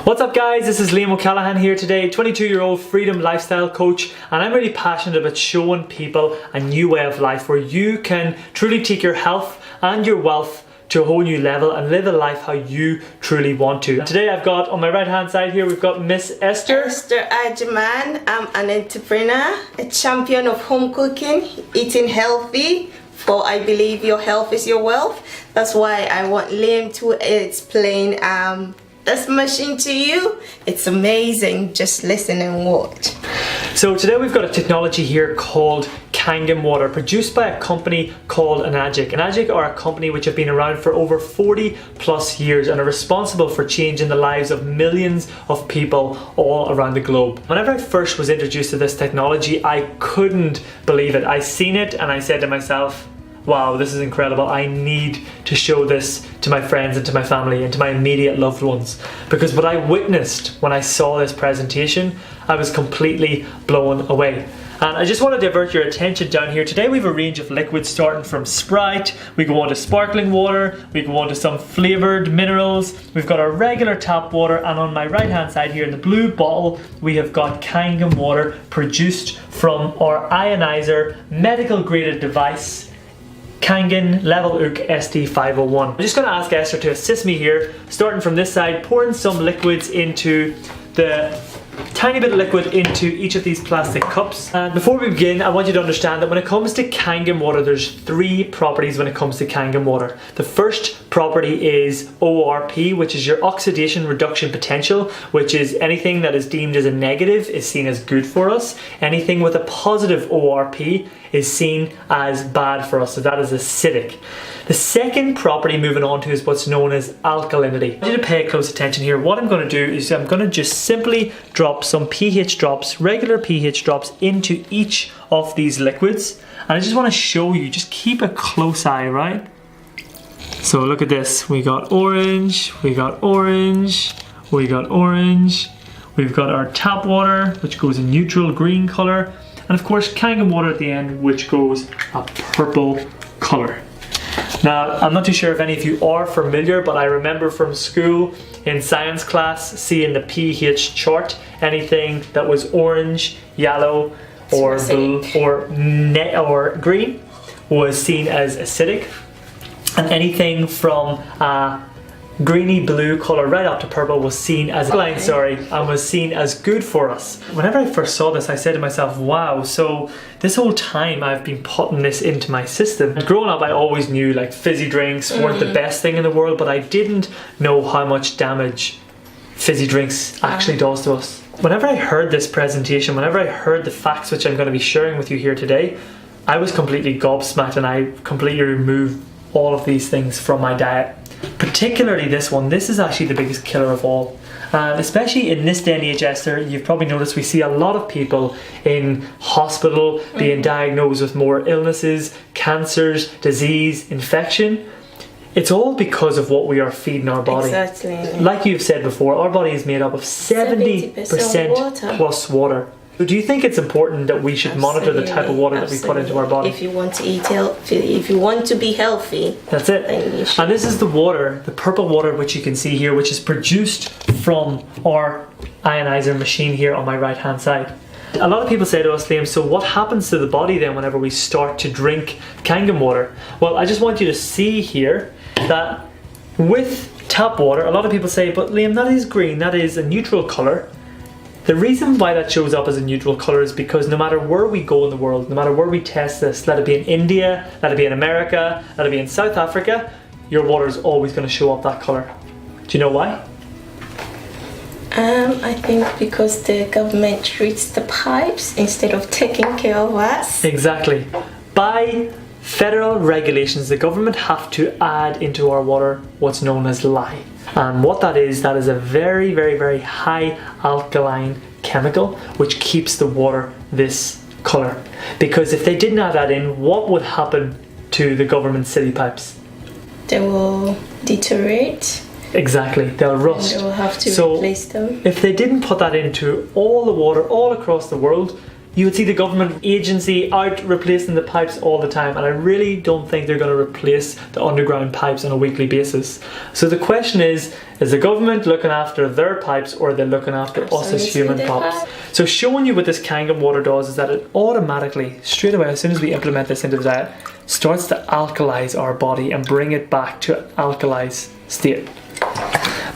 What's up guys, this is Liam O'Callaghan here today, 22-year-old freedom lifestyle coach, and I'm really passionate about showing people a new way of life where you can truly take your health and your wealth to a whole new level and live a life how you truly want to. Today I've got on my right hand side here, we've got Miss Esther. Esther Ajiman. I'm an entrepreneur, a champion of home cooking, eating healthy, for I believe your health is your wealth. That's why I want Liam to explain this machine to you. It's amazing. Just listen and watch. So today we've got a technology here called Kangen Water, produced by a company called Enagic. Enagic are a company which have been around for over 40 plus years and are responsible for changing the lives of millions of people all around the globe. Whenever I first was introduced to this technology, I couldn't believe it. I seen it and I said to myself, wow, this is incredible. I need to show this to my friends and to my family and to my immediate loved ones. Because what I witnessed when I saw this presentation, I was completely blown away. And I just want to divert your attention down here. Today we have a range of liquids starting from Sprite, we go on to sparkling water, we go on to some flavoured minerals, we've got our regular tap water, and on my right hand side here in the blue bottle, we have got Kangen water produced from our ionizer medical graded device, Kangen Level Ook ST501. I'm just going to ask Esther to assist me here, starting from this side, pouring some liquids into the tiny bit of liquid into each of these plastic cups. And before we begin, I want you to understand that when it comes to Kangen water, there's three properties when it comes to Kangen water. The first property is ORP, which is your oxidation reduction potential, which is anything that is deemed as a negative is seen as good for us. Anything with a positive ORP is seen as bad for us, so that is acidic. The second property moving on to is what's known as alkalinity. I want you to pay close attention here. What I'm going to do is I'm going to just simply drop some pH drops, regular pH drops, into each of these liquids. And I just want to show you, just keep a close eye, right? So look at this. We got orange, we got orange, we got orange. We've got our tap water, which goes in neutral green color. And of course, Kangen water at the end, which goes a purple color. Now, I'm not too sure if any of you are familiar, but I remember from school in science class seeing the pH chart. Anything that was orange, yellow, or blue, or green was seen as acidic, and anything from greeny blue color right up to purple was seen as and was seen as good for us. Whenever I first saw this, I said to myself, wow, so this whole time I've been putting this into my system. Growing up, I always knew like fizzy drinks weren't the best thing in the world, but I didn't know how much damage fizzy drinks actually does to us. Whenever I heard this presentation, whenever I heard the facts which I'm going to be sharing with you here today, I was completely gobsmacked and I completely removed all of these things from my diet. Particularly this one. This is actually the biggest killer of all. Especially in this day and age, Esther, you've probably noticed we see a lot of people in hospital being diagnosed with more illnesses, cancers, disease, infection. It's all because of what we are feeding our body. Exactly. Like you've said before, our body is made up of 70% plus water. So do you think it's important that we should monitor the type of water that we put into our body? If you want to eat healthy, if you want to be healthy, that's it. And this is the water, the purple water which you can see here, which is produced from our ionizer machine here on my right hand side. A lot of people say to us, Liam, so what happens to the body then whenever we start to drink Kangen water? Well, I just want you to see here that with tap water, a lot of people say, but Liam, that is green, that is a neutral color. The reason why that shows up as a neutral color is because no matter where we go in the world, no matter where we test this, let it be in India, let it be in America, let it be in South Africa, your water is always going to show up that color. Do you know why? I think because the government treats the pipes instead of taking care of us. Exactly. By federal regulations, the government have to add into our water what's known as lye. And what that is a very, very, very high alkaline chemical which keeps the water this color. Because if they didn't add that in, what would happen to the government city pipes? They will deteriorate. Exactly, they'll rust. And they will have to replace them. If they didn't put that into all the water all across the world, you would see the government agency out replacing the pipes all the time, and I really don't think they're going to replace the underground pipes on a weekly basis. So the question is the government looking after their pipes, or are they looking after us as human pups? So showing you what this Kangen water does is that it automatically, straight away, as soon as we implement this into the diet, starts to alkalize our body and bring it back to an alkalized state.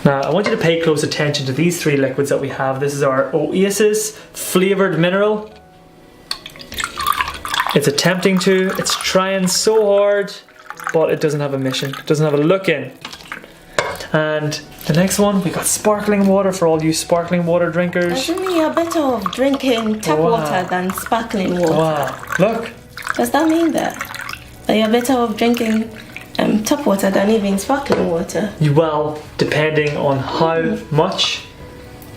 Now, I want you to pay close attention to these three liquids that we have. This is our Oasis Flavored Mineral. It's attempting to, it's trying so hard, but it doesn't have a mission. It doesn't have a look in. And the next one, we got sparkling water for all you sparkling water drinkers. Assuming you're better off drinking tap water than sparkling water. Wow, look. Does that mean that you're better off drinking tap water than even sparkling water? Well, depending on how much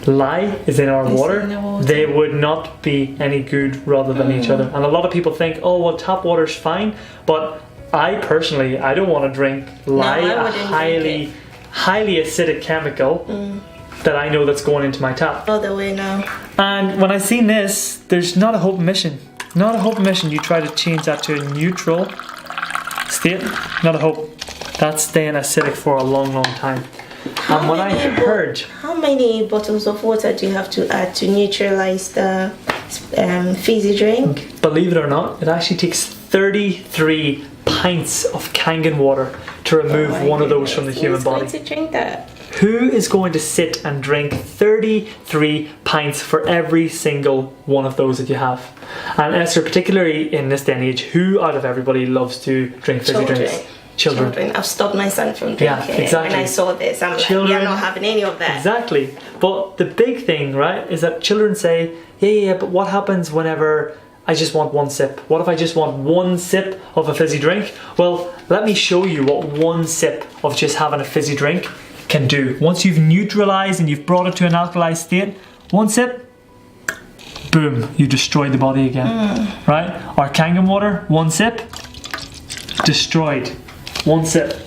lye is in our water, they would not be any good rather than each other. And a lot of people think, oh well, tap water's fine, but I personally, I don't want to drink lye, a highly acidic chemical that I know that's going into my tap. All the way now. And when I seen this, there's not a hope mission. Not a hope mission. You try to change that to a neutral state, not a hope. That's staying acidic for a long, long time. And when I heard... How many bottles of water do you have to add to neutralize the fizzy drink? Believe it or not, it actually takes 33 pints of Kangen water to remove one of those from the human body. Who's going to drink that? Who is going to sit and drink 33 pints for every single one of those that you have? And Esther, particularly in this day and age, who out of everybody loves to drink fizzy drinks? Children. I've stopped my son from drinking. Yeah, exactly. When I saw this, I'm like, you're not having any of that. Exactly. But the big thing, right, is that children say, yeah, but what happens whenever I just want one sip? What if I just want one sip of a fizzy drink? Well, let me show you what one sip of just having a fizzy drink can do. Once you've neutralized and you've brought it to an alkalized state, one sip, boom, you destroyed the body again. Right? Our Kangen water, one sip, destroyed. One sip,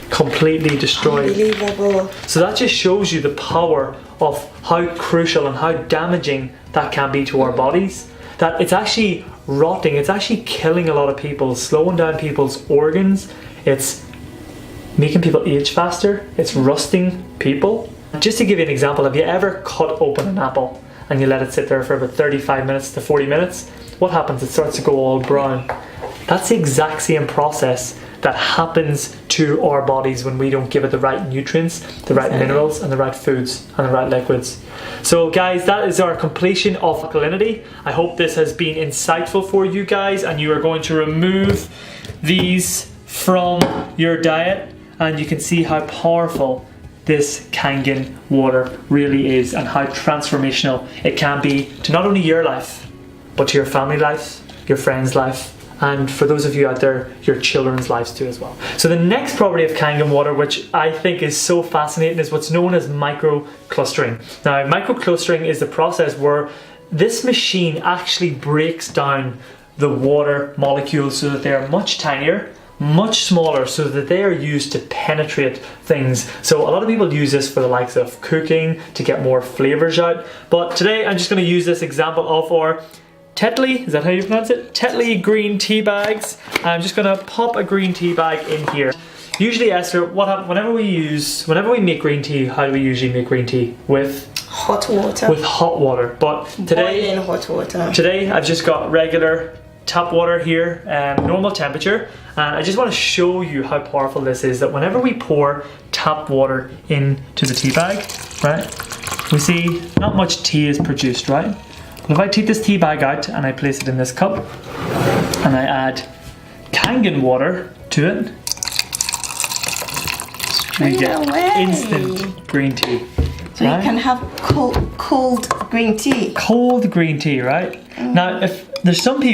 completely destroyed. Unbelievable. So that just shows you the power of how crucial and how damaging that can be to our bodies. That it's actually rotting, it's actually killing a lot of people, slowing down people's organs. It's making people age faster. It's rusting people. Just to give you an example, have you ever cut open an apple and you let it sit there for about 35 minutes to 40 minutes? What happens? It starts to go all brown. That's the exact same process that happens to our bodies when we don't give it the right nutrients, the right minerals, and the right foods, and the right liquids. So guys, that is our completion of alkalinity. I hope this has been insightful for you guys, and you are going to remove these from your diet, and you can see how powerful this Kangen water really is, and how transformational it can be to not only your life, but to your family life, your friends' life, and for those of you out there, your children's lives too as well. So the next property of Kangen water, which I think is so fascinating, is what's known as microclustering. Now, microclustering is the process where this machine actually breaks down the water molecules so that they are much tinier, much smaller, so that they are used to penetrate things. So a lot of people use this for the likes of cooking, to get more flavors out. But today I'm just going to use this example of our Tetley, is that how you pronounce it? Tetley green tea bags. I'm just gonna pop a green tea bag in here. Usually, Esther, whenever we make green tea, how do we usually make green tea? With hot water. With hot water. But today, boiling hot water. Today, I've just got regular tap water here, normal temperature, and I just want to show you how powerful this is. That whenever we pour tap water into the tea bag, right, we see not much tea is produced, right? But if I take this tea bag out and I place it in this cup and I add Kangen water to it, we get instant green tea. So right? You can have cold green tea. Cold green tea, right? Now, if there's some of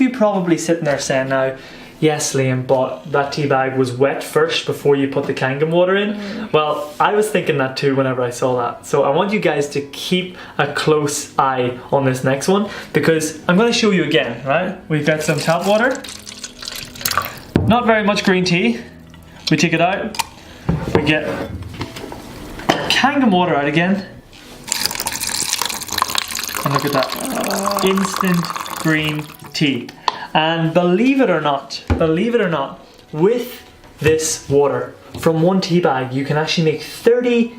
you probably sitting there saying now, yes, Liam, but that tea bag was wet first before you put the Kangen water in. Well, I was thinking that too whenever I saw that. So I want you guys to keep a close eye on this next one, because I'm going to show you again, right? We've got some tap water. Not very much green tea. We take it out. We get Kangen water out again. And look at that. Instant green tea. And believe it or not, with this water, from one tea bag, you can actually make 30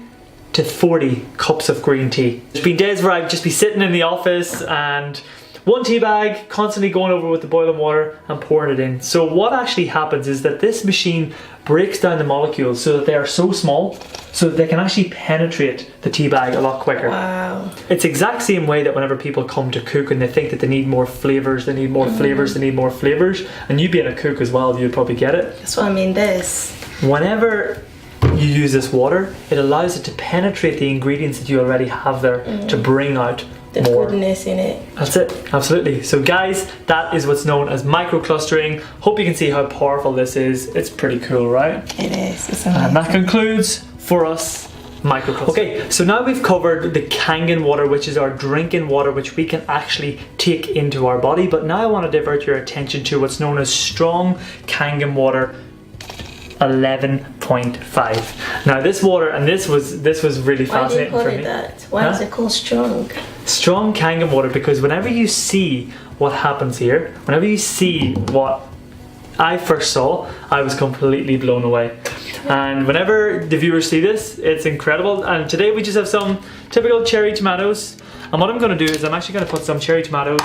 to 40 cups of green tea. There's been days where I've just be sitting in the office and one tea bag, constantly going over with the boiling water and pouring it in. So what actually happens is that this machine breaks down the molecules so that they are so small so that they can actually penetrate the tea bag a lot quicker. Wow. It's the exact same way that whenever people come to cook and they think that they need more flavors, they need more flavors, they need more flavors, and you being a cook as well, you'd probably get it. That's what I mean this. Whenever you use this water, it allows it to penetrate the ingredients that you already have there to bring out The more goodness in it. That's it, absolutely. So guys, that is what's known as microclustering. Hope you can see how powerful this is. It's pretty cool, right? It is. It's amazing. And that concludes for us microclustering. Okay, so now we've covered the Kangen water, which is our drinking water, which we can actually take into our body. But now I want to divert your attention to what's known as strong Kangen water 11.5. Now this water, and this was really fascinating for me. Why do you call it that? Why is it called strong? Strong Kangen water, because whenever you see what happens here, whenever you see what I first saw, I was completely blown away. And whenever the viewers see this, it's incredible. And today we just have some typical cherry tomatoes. And what I'm going to do is I'm actually going to put some cherry tomatoes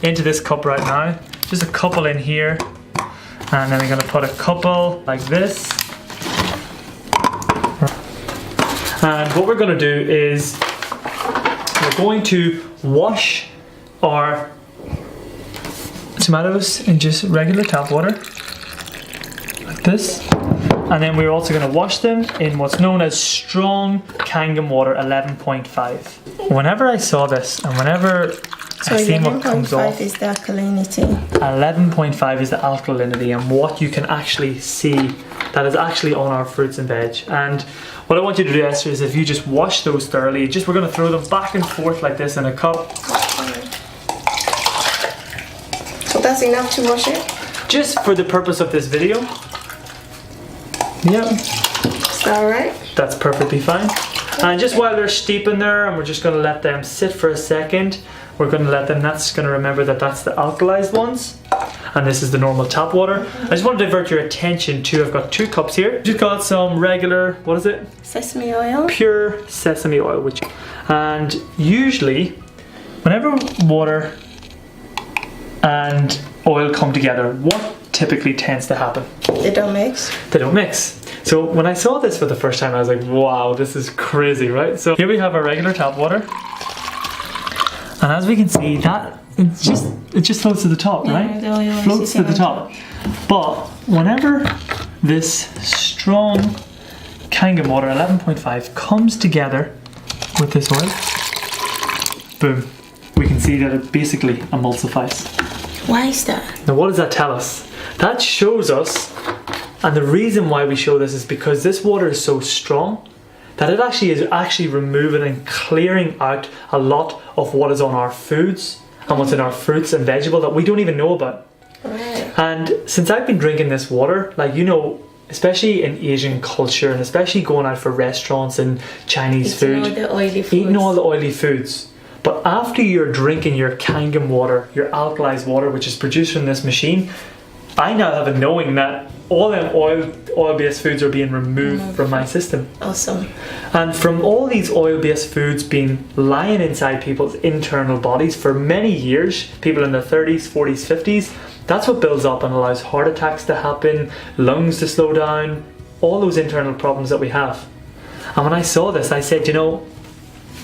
into this cup right now. Just a couple in here. And then I'm going to put a couple like this. And what we're going to do is we're going to wash our tomatoes in just regular tap water, like this. And then we're also going to wash them in what's known as strong Kangen water 11.5. Whenever I saw this and whenever So I see what comes off, 11.5 is the alkalinity. 11.5 is the alkalinity, and what you can actually see that is actually on our fruits and veg. And what I want you to do, Esther, is if you just wash those thoroughly, we're going to throw them back and forth like this in a cup. So that's enough to wash it? Just for the purpose of this video. Yeah. Is that alright? That's perfectly fine. And just while they're steeping there, and we're just going to let them sit for a second, we're going to let them, that's going to remember that that's the alkalized ones. And this is the normal tap water. I just want to divert your attention to, I've got 2 cups here. Just got some regular, what is it? Sesame oil. Pure sesame oil. And usually, whenever water and oil come together, what typically tends to happen? They don't mix. They don't mix. So when I saw this for the first time, I was like, wow, this is crazy, right? So here we have our regular tap water. And as we can see, that it just floats to the top, right? The oil Floats to the top. But whenever this strong Kangen water 11.5 comes together with this oil, boom, we can see that it basically emulsifies. Why is that? Now what does that tell us? That shows us, and the reason why we show this is because this water is so strong that it actually is removing and clearing out a lot of what is on our foods and what's in our fruits and vegetables that we don't even know about. Right. And since I've been drinking this water, like, you know, especially in Asian culture and especially going out for restaurants and Chinese food, Eating all the oily foods. But after you're drinking your Kangen water, your alkalized water, which is produced from this machine, I now have a knowing that all them oil-based foods are being removed from my system. Awesome. And from all these oil-based foods being lying inside people's internal bodies for many years, people in their 30s, 40s, 50s, that's what builds up and allows heart attacks to happen, lungs to slow down, all those internal problems that we have. And when I saw this, I said, you know,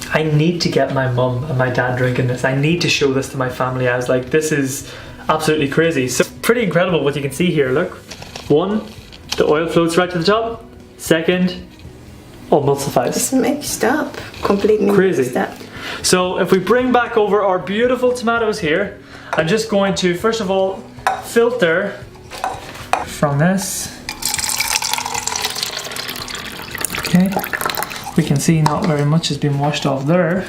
I need to get my mum and my dad drinking this. I need to show this to my family. I was like, this is absolutely crazy. So pretty incredible what you can see here. Look, 1, the oil floats right to the top. 2nd, emulsifies. It's mixed up. Completely Crazy. mixed up. So if we bring back over our beautiful tomatoes here, I'm just going to first of all filter from this. Okay, we can see not very much has been washed off there.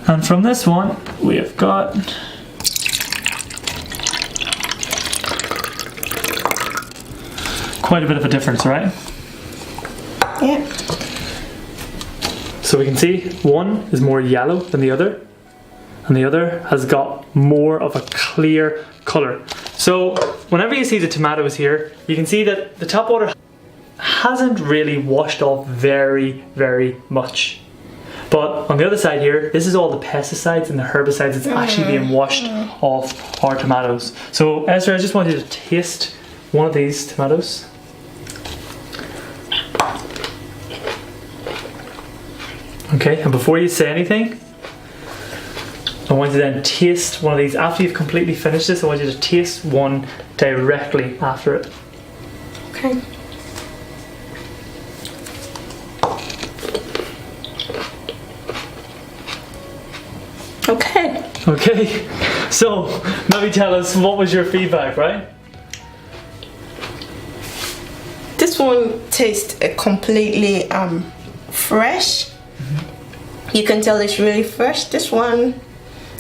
And from this one, we have got quite a bit of a difference, right? Yeah. So we can see one is more yellow than the other. and the other has got more of a clear colour. So whenever you see the tomatoes here, you can see that the top water hasn't really washed off very much. But on the other side here, this is all the pesticides and the herbicides that's actually being washed off our tomatoes. So Esther, I just want you to taste one of these tomatoes. Okay, and before you say anything, I want you to then taste one of these. After you've completely finished this, I want you to taste one directly after it. Okay. Okay, so maybe tell us, what was your feedback, right? This one tastes completely fresh. You can tell it's really fresh. This one,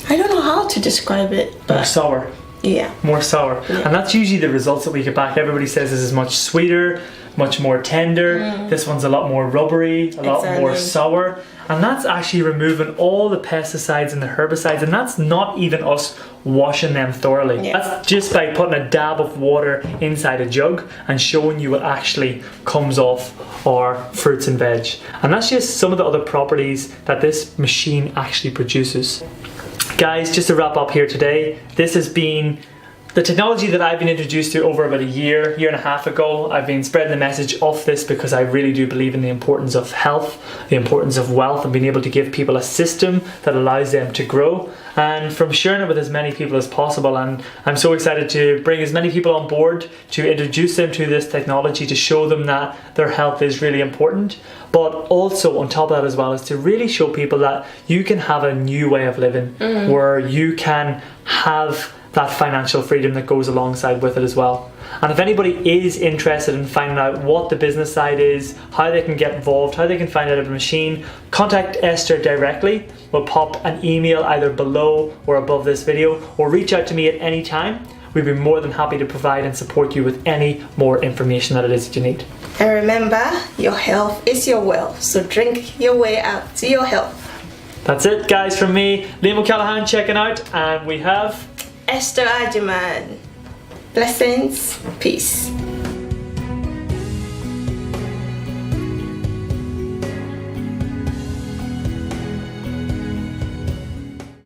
I don't know how to describe it, but more sour. Yeah. More sour. Yeah. And that's usually the results that we get back. Everybody says this is much sweeter, much more tender. This one's a lot more rubbery, a lot more sour. And that's actually removing all the pesticides and the herbicides, and that's not even us washing them thoroughly. Yeah. That's just by putting a dab of water inside a jug and showing you what actually comes off our fruits and veg. And that's just some of the other properties that this machine actually produces. Guys, just to wrap up here today, this has been the technology that I've been introduced to over about a year and a half ago. I've been spreading the message of this because I really do believe in the importance of health, the importance of wealth, and being able to give people a system that allows them to grow, and from sharing it with as many people as possible. And I'm so excited to bring as many people on board, to introduce them to this technology, to show them that their health is really important. But also on top of that as well is to really show people that you can have a new way of living where you can have that financial freedom that goes alongside with it as well. And if anybody is interested in finding out what the business side is, how they can get involved, how they can find out about the machine, contact Esther directly. We'll pop an email either below or above this video, or reach out to me at any time. We'd be more than happy to provide and support you with any more information that it is that you need. And remember, your health is your wealth, so drink your way out to your health. That's it, guys, from me, Liam O'Callaghan checking out, and we have Esther Ajiman. Blessings, peace.